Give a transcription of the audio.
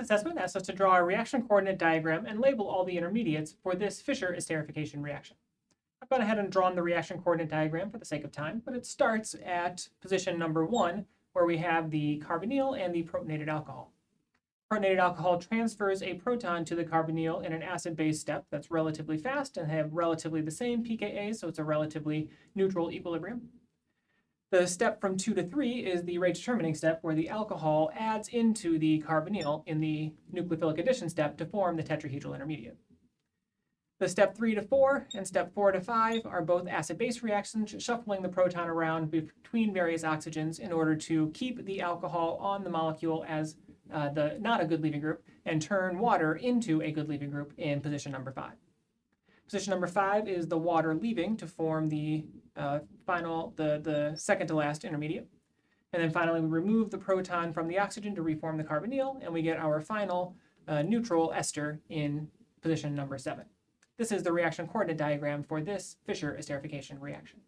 assessment asks us to draw a reaction coordinate diagram and label all the intermediates for this Fischer esterification reaction. I've gone ahead and drawn the reaction coordinate diagram for the sake of time, but it starts at position number 1, where we have the carbonyl and the protonated alcohol. Protonated alcohol transfers a proton to the carbonyl in an acid-base step that's relatively fast and have relatively the same pKa, so it's a relatively neutral equilibrium. The step from 2 to 3 is the rate determining step, where the alcohol adds into the carbonyl in the nucleophilic addition step to form the tetrahedral intermediate. The step 3 to 4 and step 4 to 5 are both acid-base reactions, shuffling the proton around between various oxygens in order to keep the alcohol on the molecule as not a good leaving group and turn water into a good leaving group in position number 5. Position number 5 is the water leaving to form the the second to last intermediate. And then finally, we remove the proton from the oxygen to reform the carbonyl, and we get our final neutral ester in position number 7. This is the reaction coordinate diagram for this Fischer esterification reaction.